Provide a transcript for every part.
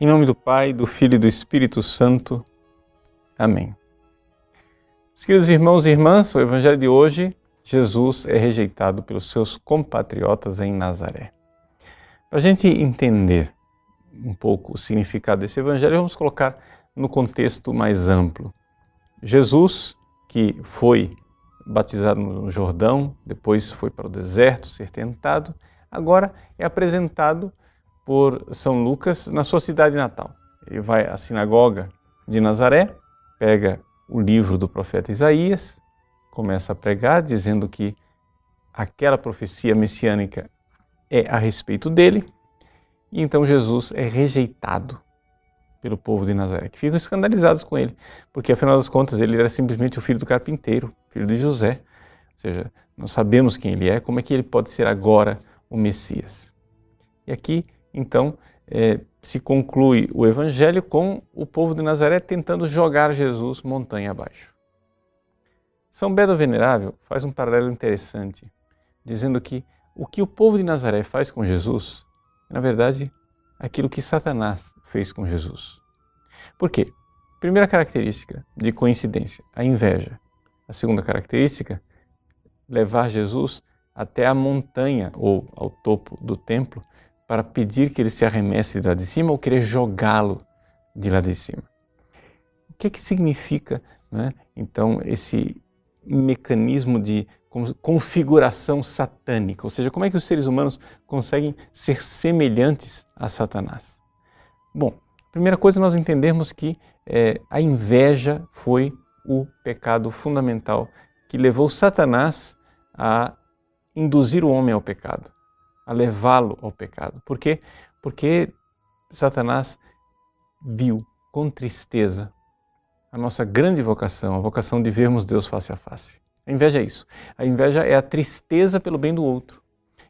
Em nome do Pai, do Filho e do Espírito Santo. Amém. Meus queridos irmãos e irmãs, o Evangelho de hoje, Jesus é rejeitado pelos seus compatriotas em Nazaré. Para a gente entender um pouco o significado desse Evangelho, vamos colocar no contexto mais amplo. Jesus, que foi batizado no Jordão, depois foi para o deserto ser tentado, agora é apresentado por São Lucas na sua cidade natal. Ele vai à sinagoga de Nazaré, pega o livro do profeta Isaías, começa a pregar dizendo que aquela profecia messiânica é a respeito dele, e então Jesus é rejeitado pelo povo de Nazaré, que ficam escandalizados com ele, porque afinal das contas ele era simplesmente o filho do carpinteiro, filho de José, ou seja, nós sabemos quem ele é, como é que ele pode ser agora o Messias? E aqui, então, se conclui o Evangelho com o povo de Nazaré tentando jogar Jesus montanha abaixo. São Beda Venerável faz um paralelo interessante, dizendo que o povo de Nazaré faz com Jesus, na verdade, aquilo que Satanás fez com Jesus. Por quê? Primeira característica de coincidência, a inveja. A segunda característica, levar Jesus até a montanha ou ao topo do templo para pedir que ele se arremesse de lá de cima ou querer jogá-lo de lá de cima. O que significa, né, então, esse mecanismo de configuração satânica? Ou seja, como é que os seres humanos conseguem ser semelhantes a Satanás? Bom, primeira coisa, nós entendemos que a inveja foi o pecado fundamental que levou Satanás a induzir o homem ao pecado, a levá-lo ao pecado. Por quê? Porque Satanás viu com tristeza a nossa grande vocação, a vocação de vermos Deus face a face. A inveja é isso. A inveja é a tristeza pelo bem do outro.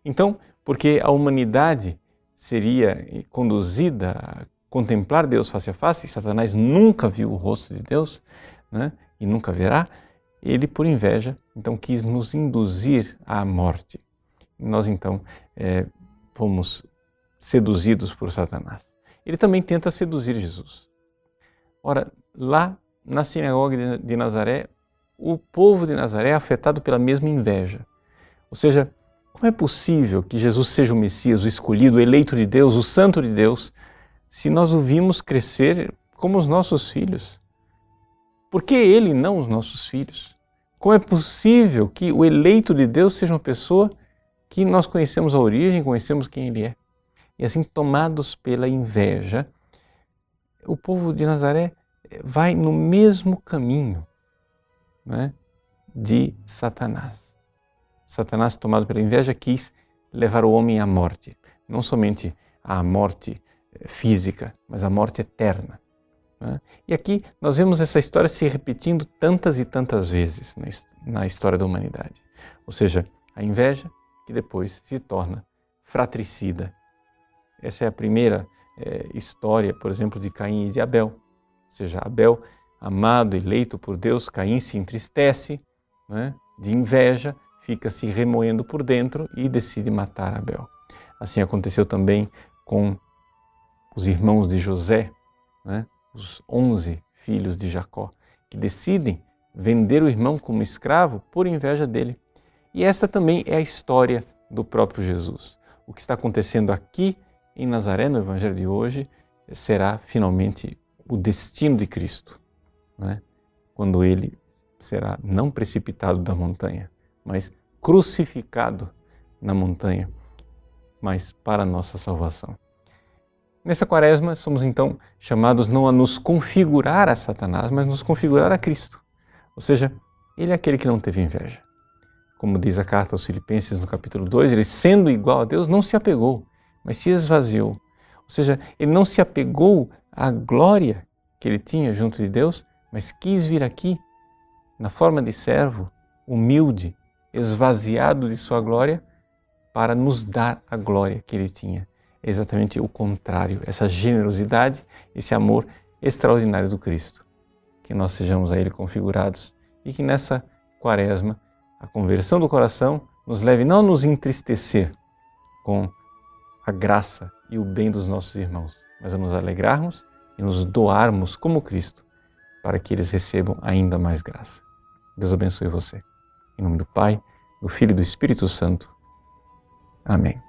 Então, porque a humanidade seria conduzida a contemplar Deus face a face, e Satanás nunca viu o rosto de Deus, né, e nunca verá, ele, por inveja, então quis nos induzir à morte. Nós, então, fomos seduzidos por Satanás. Ele também tenta seduzir Jesus. Ora, lá na sinagoga de Nazaré, o povo de Nazaré é afetado pela mesma inveja. Ou seja, como é possível que Jesus seja o Messias, o escolhido, o eleito de Deus, o santo de Deus, se nós o vimos crescer como os nossos filhos? Por que ele e não os nossos filhos? Como é possível que o eleito de Deus seja uma pessoa que nós conhecemos a origem, conhecemos quem ele é? E assim, tomados pela inveja, o povo de Nazaré vai no mesmo caminho, né, de Satanás. Satanás, tomado pela inveja, quis levar o homem à morte. Não somente à morte física, mas à morte eterna. Né? E aqui nós vemos essa história se repetindo tantas e tantas vezes na história da humanidade. Ou seja, a inveja que depois se torna fratricida. Essa é a primeira história, por exemplo, de Caim e de Abel. Ou seja, Abel, amado, eleito por Deus, Caim se entristece, né, de inveja, fica se remoendo por dentro e decide matar Abel. Assim aconteceu também com os irmãos de José, né, os 11 filhos de Jacó, que decidem vender o irmão como escravo por inveja dele. E essa também é a história do próprio Jesus. O que está acontecendo aqui em Nazaré, no Evangelho de hoje, será finalmente o destino de Cristo, né? Quando ele será não precipitado da montanha, mas crucificado na montanha, mas para a nossa salvação. Nessa quaresma, somos então chamados não a nos configurar a Satanás, mas nos configurar a Cristo. Ou seja, ele é aquele que não teve inveja. Como diz a carta aos Filipenses no capítulo 2, ele, sendo igual a Deus, não se apegou, mas se esvaziou. Ou seja, ele não se apegou à glória que ele tinha junto de Deus, mas quis vir aqui, na forma de servo, humilde, esvaziado de sua glória, para nos dar a glória que ele tinha. É exatamente o contrário, essa generosidade, esse amor extraordinário do Cristo. Que nós sejamos a ele configurados e que nessa quaresma a conversão do coração nos leve não a nos entristecer com a graça e o bem dos nossos irmãos, mas a nos alegrarmos e nos doarmos como Cristo, para que eles recebam ainda mais graça. Deus abençoe você. Em nome do Pai, do Filho e do Espírito Santo. Amém.